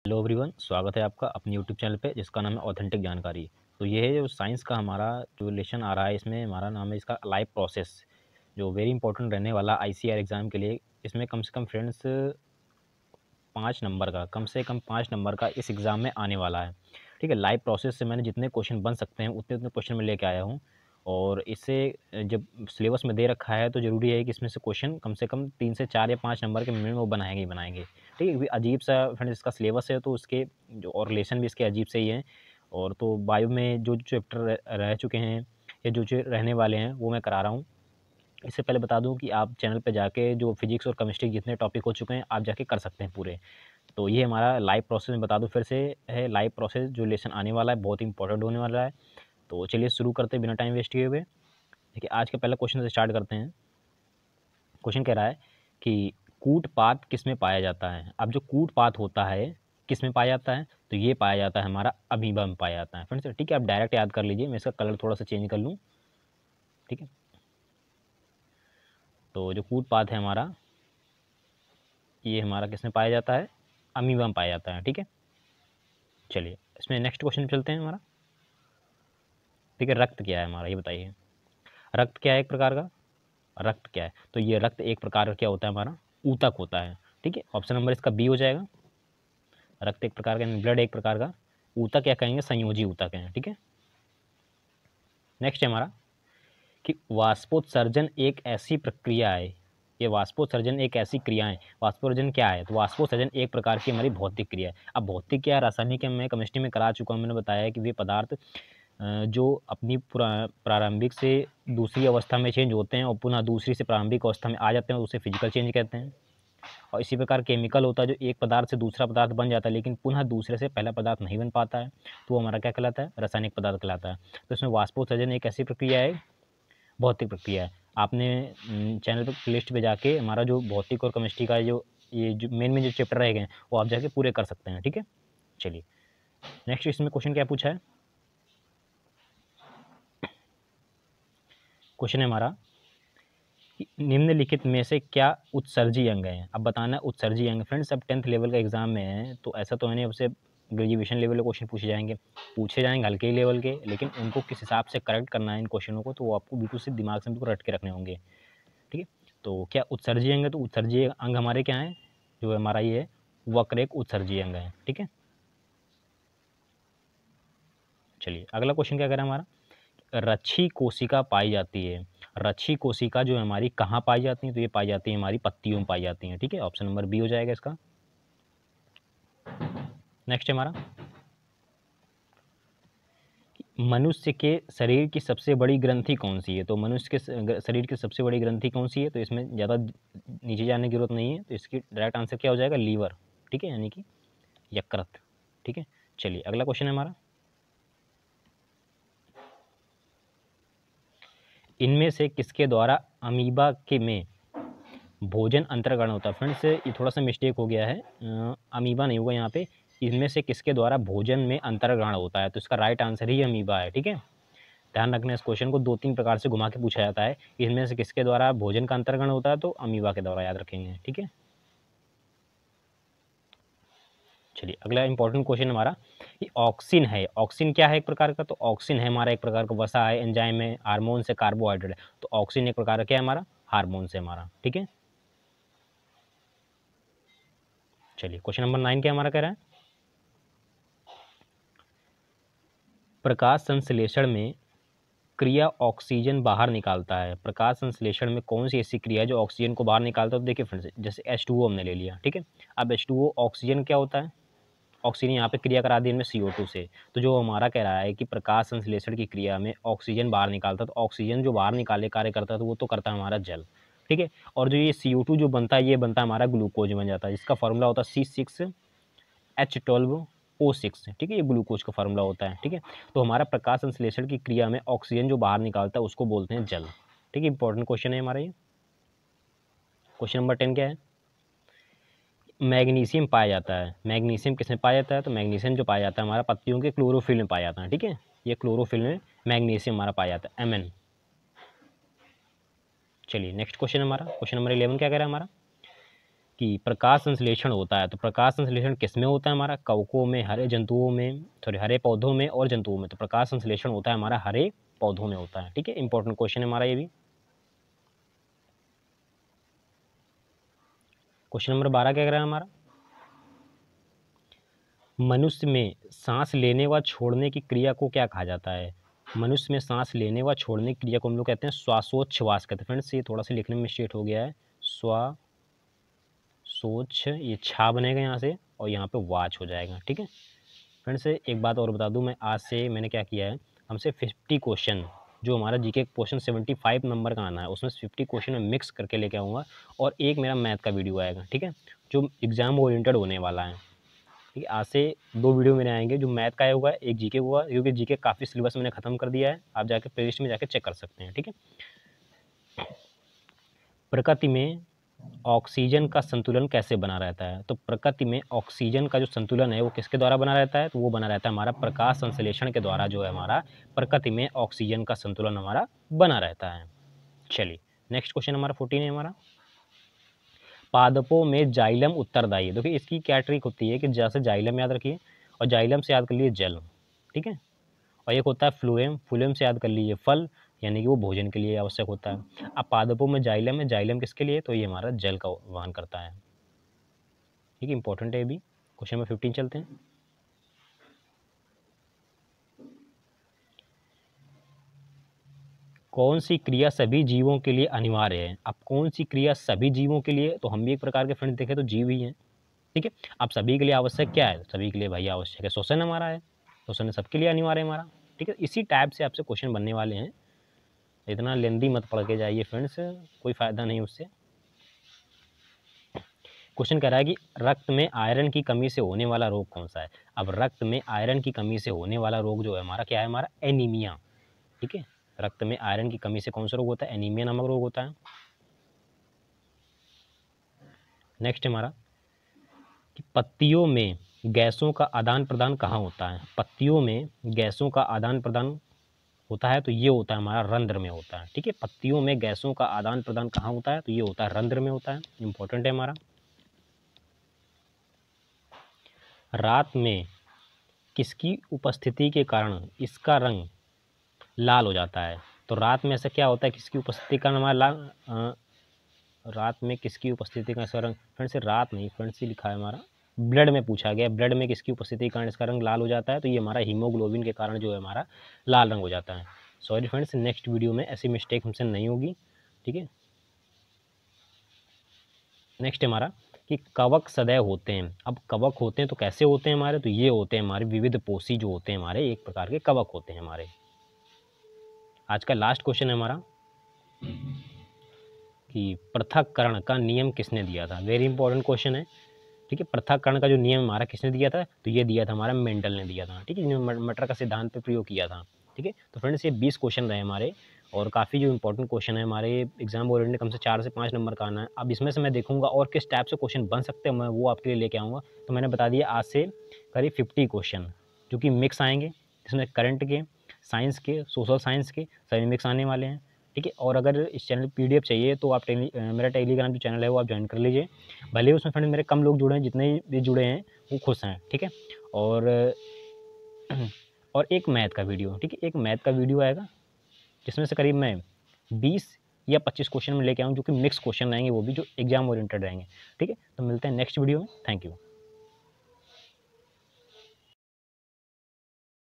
Hello everyone, स्वागत है आपका अपने यूट्यूब चैनल पे जिसका नाम है ऑथेंटिक जानकारी। तो ये है जो साइंस का हमारा जो लेसन आ रहा है, इसमें हमारा नाम है इसका लाइव प्रोसेस, जो वेरी इंपॉर्टेंट रहने वाला आईसीआर एग्ज़ाम के लिए। इसमें कम से कम फ्रेंड्स 5 नंबर का, कम से कम 5 नंबर का इस एग्ज़ाम में आने वाला है। ठीक है, लाइव प्रोसेस से मैंने जितने क्वेश्चन बन सकते हैं उतने उतने क्वेश्चन मैं लेके आया हूँ। और इससे जब सिलेबस में दे रखा है तो ज़रूरी है कि इसमें से क्वेश्चन कम से कम 3 से 4 या 5 नंबर के मिनिमम वो बनाएंगे ही बनाएंगे। ठीक है, क्योंकि अजीब सा फ्रेंड्स इसका सिलेबस है, तो उसके जो और रिलेशन भी इसके अजीब से ही हैं। और तो बायो में जो चैप्टर रह चुके हैं या जो रहने वाले हैं वो मैं करा रहा हूँ। इससे पहले बता दूं कि आप चैनल पे जाके जो फिजिक्स और केमिस्ट्री जितने टॉपिक हो चुके हैं आप जाके कर सकते हैं पूरे। तो ये हमारा लाइव प्रोसेस में बता दूं फिर से है, लाइव प्रोसेस जो लेसन आने वाला है बहुत इंपॉर्टेंट होने वाला है। तो चलिए शुरू करते हैं बिना टाइम वेस्ट किए हुए। देखिए, आज का पहला क्वेश्चन से स्टार्ट करते हैं। क्वेश्चन कह रहा है कि कूटपात किस में पाया जाता है। अब जो कूटपात होता है किस में पाया जाता है, तो ये पाया जाता है हमारा अमीबा में पाया जाता है फ्रेंड्स। ठीक है, आप डायरेक्ट याद कर लीजिए, मैं इसका कलर थोड़ा सा चेंज कर लूँ। ठीक है, तो जो कूटपात है हमारा, ये हमारा किस में पाया जाता है, अमीबा में पाया जाता है। ठीक है, चलिए इसमें नेक्स्ट क्वेश्चन चलते हैं हमारा। ठीक है, रक्त क्या है हमारा, ये बताइए। रक्त क्या है एक प्रकार का, रक्त क्या है, तो ये रक्त एक प्रकार का क्या होता है हमारा, ऊतक होता है। ठीक है, ऑप्शन नंबर इसका बी हो जाएगा। रक्त एक प्रकार का, ब्लड एक प्रकार का, ऊतक क्या कहेंगे, संयोजी ऊतक है। ठीक है, नेक्स्ट है हमारा कि वाष्पोत्सर्जन एक ऐसी प्रक्रिया है, ये वाष्पोत्सर्जन एक ऐसी क्रिया है। वाष्पोत्सर्जन क्या है, तो वाष्पोत्सर्जन एक प्रकार की हमारी भौतिक क्रिया है। अब भौतिक क्या, रासायनिक मैं केमिस्ट्री में करा चुका हूँ, मैंने बताया है कि वे पदार्थ जो अपनी प्रारंभिक से दूसरी अवस्था में चेंज होते हैं और पुनः दूसरी से प्रारंभिक अवस्था में आ जाते हैं, उसे फिजिकल चेंज कहते हैं। और इसी प्रकार केमिकल होता है, जो एक पदार्थ से दूसरा पदार्थ बन जाता है लेकिन पुनः दूसरे से पहला पदार्थ नहीं बन पाता है, तो वो हमारा क्या कहलाता है, रासायनिक पदार्थ कहलाता है। तो इसमें वाष्पोत्सर्जन एक ऐसी प्रक्रिया है, भौतिक प्रक्रिया है। आपने चैनल पर प्लेलिस्ट पे जाके हमारा जो भौतिक और केमिस्ट्री का जो ये जो मेन में जो चैप्टर रह गए हैं वो आप जाके पूरे कर सकते हैं। ठीक है, चलिए नेक्स्ट इसमें क्वेश्चन क्या पूछा है। क्वेश्चन है हमारा, निम्नलिखित में से क्या उत्सर्जी अंग है। अब बताना उत्सर्जी अंग। फ्रेंड्स, अब 10th लेवल का एग्जाम में है तो ऐसा तो है नहीं आपसे ग्रेजुएशन लेवल के क्वेश्चन पूछे जाएंगे हल्के लेवल के, लेकिन उनको किस हिसाब से करेक्ट करना है इन क्वेश्चनों को, तो वो आपको बिल्कुल से दिमाग से बिल्कुल रट के रखने होंगे। ठीक है, तो क्या उत्सर्जी अंग है, तो उत्सर्जी अंग हमारे क्या है, जो हमारा ये है वक्र एक उत्सर्जी अंग है। ठीक है, चलिए अगला क्वेश्चन क्या करें हमारा, रच्छी कोशिका पाई जाती है। रच्छी कोशिका जो हमारी कहाँ पाई जाती है, तो ये पाई जाती है हमारी पत्तियों में पाई जाती हैं। ठीक है, ऑप्शन नंबर बी हो जाएगा इसका। नेक्स्ट है हमारा, मनुष्य के शरीर की सबसे बड़ी ग्रंथि कौन सी है। तो मनुष्य के शरीर की सबसे बड़ी ग्रंथि कौन सी है, तो इसमें ज़्यादा नीचे जाने की जरूरत नहीं है, तो इसकी डायरेक्ट आंसर क्या हो जाएगा, लीवर। ठीक है, यानी कि यकृत। ठीक है, चलिए अगला क्वेश्चन है हमारा, इनमें से किसके द्वारा अमीबा के में भोजन अंतर्ग्रहण होता है। फ्रेंड्स, ये थोड़ा सा मिस्टेक हो गया है, अमीबा नहीं होगा यहाँ पे। इनमें से किसके द्वारा भोजन में अंतर्ग्रहण होता है, तो इसका राइट आंसर ही अमीबा है। ठीक है, ध्यान रखना, इस क्वेश्चन को 2-3 प्रकार से घुमा के पूछा जाता है। इनमें से किसके द्वारा भोजन का अंतर्ग्रहण होता है, तो अमीबा के द्वारा, याद रखेंगे। ठीक है, चलिए अगला इंपॉर्टेंट क्वेश्चन हमारा, ये ऑक्सिन है। ऑक्सिन क्या है एक प्रकार का, तो ऑक्सिन है हमारा एक प्रकार का वसा है, एंजाइम है, हार्मोन से कार्बोहाइड्रेट है। तो ऑक्सिन एक प्रकार का क्या है हमारा, हार्मोन से हमारा। ठीक है, चलिए क्वेश्चन नंबर 9 क्या हमारा कह रहा है, प्रकाश संश्लेषण में क्रिया ऑक्सीजन बाहर निकालता है। प्रकाश संश्लेषण में कौन सी ऐसी क्रिया है जो ऑक्सीजन को बाहर निकालता है, तो देखिए फ्रेंड्स, जैसे H2O हमने ले लिया। ठीक है, अब H2O ऑक्सीजन क्या होता है, ऑक्सीजन यहाँ पे क्रिया करा दी इनमें CO2 से। तो जो हमारा कह रहा है कि प्रकाश संश्लेषण की क्रिया में ऑक्सीजन बाहर निकालता है, तो ऑक्सीजन जो बाहर निकाले कार्य करता है तो वो तो करता है हमारा जल। ठीक है, और जो ये CO2 जो बनता है, ये बनता है हमारा ग्लूकोज बन जाता है, जिसका फॉर्मूला होता है C6H12O6। ठीक है, ये ग्लूकोज का फार्मूला होता है। ठीक है, तो हमारा प्रकाश संश्लेषण की क्रिया में ऑक्सीजन जो बाहर निकालता है उसको बोलते हैं जल। ठीक है, इंपॉर्टेंट क्वेश्चन है हमारा ये। क्वेश्चन नंबर 10 क्या है, मैग्नीशियम पाया जाता है। मैग्नीशियम किस में पाया जाता है, तो मैग्नीशियम जो पाया जाता है हमारा पत्तियों के क्लोरोफिल में पाया जाता है। ठीक है, ये क्लोरोफिल में मैग्नीशियम हमारा पाया जाता है, Mn। चलिए नेक्स्ट क्वेश्चन हमारा, क्वेश्चन नंबर 11 क्या कह रहा है हमारा, कि प्रकाश संश्लेषण होता है, तो प्रकाश संश्लेषण किस में होता है हमारा? कवकों में, हरे जंतुओं में, सॉरी हरे पौधों में और जंतुओं में। तो प्रकाश संश्लेषण होता है हमारा हरे पौधों में होता है। ठीक है, इंपॉर्टेंट क्वेश्चन है हमारा ये भी। क्वेश्चन नंबर 12 क्या कह रहा है हमारा? मनुष्य में सांस लेने व छोड़ने की क्रिया को क्या कहा जाता है? मनुष्य में सांस लेने व छोड़ने की क्रिया को हम लोग कहते हैं श्वासोच्छ्वास कहते हैं। फ्रेंड्स ये थोड़ा सा लिखने में मिस्टेक हो गया है। सोच, ये छा बनेगा यहाँ से और यहाँ पे वाच हो जाएगा। ठीक है फ्रेंड्स, एक बात और बता दूं, मैं आज से मैंने क्या किया है, हमसे 50 क्वेश्चन जो हमारा जीके क्वेश्चन 75 नंबर का आना है, उसमें 50 क्वेश्चन में मिक्स करके लेके आऊँगा और एक मेरा मैथ का वीडियो आएगा। ठीक है, जो एग्जाम ओरिएंटेड होने वाला है। ठीक है, आज से 2 वीडियो मेरे आएंगे, जो मैथ का होगा, एक जीके होगा, क्योंकि जीके काफ़ी सिलेबस मैंने खत्म कर दिया है, आप जाके प्लेलिस्ट में जाके चेक कर सकते हैं। ठीक है, प्रकृति में ऑक्सीजन का संतुलन कैसे बना रहता है? तो प्रकृति में ऑक्सीजन का जो संतुलन है वो किसके द्वारा बना रहता है? तो वो बना रहता है हमारा प्रकाश संश्लेषण के द्वारा, जो है हमारा प्रकृति में ऑक्सीजन का संतुलन हमारा बना रहता है। चलिए नेक्स्ट क्वेश्चन हमारा 14 है हमारा, पादपों में जाइलम उत्तरदायी है। देखिए इसकी क्या ट्रिक होती है कि जैसे जाइलम याद रखिए और जाइलम से याद कर लिए जल। ठीक है, और एक होता है फ्लूएम, फ्लूएम से याद कर लीजिए फल, यानी कि वो भोजन के लिए आवश्यक होता है। अब पादपों में जाइलम है, जाइलम किसके लिए? तो ये हमारा जल का वहन करता है। ठीक है, इंपॉर्टेंट है ये भी। क्वेश्चन नंबर 15 चलते हैं। कौन सी क्रिया सभी जीवों के लिए अनिवार्य है? अब कौन सी क्रिया सभी जीवों के लिए? तो हम भी एक प्रकार के फ्रेंड देखें तो जीव ही हैं। ठीक है, अब सभी के लिए आवश्यक क्या है? सभी के लिए भाई आवश्यक है श्वसन हमारा है, श्वसन सबके लिए अनिवार्य है हमारा। ठीक है, इसी टाइप से आपसे क्वेश्चन बनने वाले हैं, इतना लेंदी मत पढ़ के जाइए फ्रेंड्स, कोई फ़ायदा नहीं उससे। क्वेश्चन कह रहा है कि रक्त में आयरन की कमी से होने वाला रोग कौन सा है? अब रक्त में आयरन की कमी से होने वाला रोग जो है हमारा क्या है? हमारा एनीमिया। ठीक है, रक्त में आयरन की कमी से कौन सा रोग होता है? एनीमिया नामक रोग होता है। नेक्स्ट हमारा कि पत्तियों में गैसों का आदान प्रदान कहाँ होता है? पत्तियों में गैसों का आदान प्रदान होता है तो ये होता है हमारा रंध्र में होता है। ठीक है, पत्तियों में गैसों का आदान प्रदान कहाँ होता है? तो ये होता है रंध्र में होता है। इंपॉर्टेंट है हमारा। रात में किसकी उपस्थिति के कारण इसका रंग लाल हो जाता है? तो रात में ऐसा क्या होता है, किसकी उपस्थिति का हमारा लाल, रात में किसकी उपस्थिति का इसका रंग, फ्रेंड से रात नहीं, फ्रेंड से लिखा है हमारा ब्लड में पूछा गया, ब्लड में किसकी उपस्थिति के कारण इसका रंग लाल हो जाता है? तो ये हमारा हीमोग्लोबिन के कारण जो है हमारा लाल रंग हो जाता है। सॉरी फ्रेंड्स, नेक्स्ट वीडियो में ऐसी मिस्टेक हमसे नहीं होगी। ठीक है, नेक्स्ट हमारा कि कवक सदैव होते हैं। अब कवक होते हैं तो कैसे होते हैं हमारे? तो ये होते हैं हमारे विविध पोषी जो होते हैं हमारे, एक प्रकार के कवक होते हैं हमारे। आज का लास्ट क्वेश्चन है हमारा कि पृथक्करण का नियम किसने दिया था? वेरी इंपॉर्टेंट क्वेश्चन है। ठीक है, पृथक्करण का जो नियम हमारा किसने दिया था? तो ये दिया था हमारा मेंडल ने दिया था। ठीक है, जिन्होंने मटर का सिद्धांत पे प्रयोग किया था। ठीक है, तो फ्रेंड्स ये 20 क्वेश्चन रहे हमारे और काफ़ी जो इंपॉर्टेंट क्वेश्चन है हमारे एग्जाम ओरिएंटेड, कम से 4 से 5 नंबर का आना है। अब इसमें से मैं देखूंगा और किस टाइप से क्वेश्चन बन सकते हैं, मैं वो आपके लिए लेके आऊँगा। तो मैंने बता दिया आज से करीब 50 क्वेश्चन जो कि मिक्स आएंगे, जिसमें करंट के, साइंस के, सोशल साइंस के सभी मिक्स आने वाले हैं। ठीक है, और अगर इस चैनल पीडीएफ चाहिए तो आप मेरा टेलीग्राम जो चैनल है वो आप ज्वाइन कर लीजिए। भले उसमें फ्रेंड मेरे कम लोग जुड़े हैं, जितने भी जुड़े हैं वो खुश हैं। ठीक है, और और एक मैथ का वीडियो, ठीक है, एक मैथ का वीडियो आएगा जिसमें से करीब मैं 20 या 25 क्वेश्चन में लेके आऊँ, जो कि मिक्स क्वेश्चन रहेंगे, वो भी जो एग्जाम ओरिएंटेड रहेंगे। ठीक है, तो मिलते हैं नेक्स्ट वीडियो में। Thank you.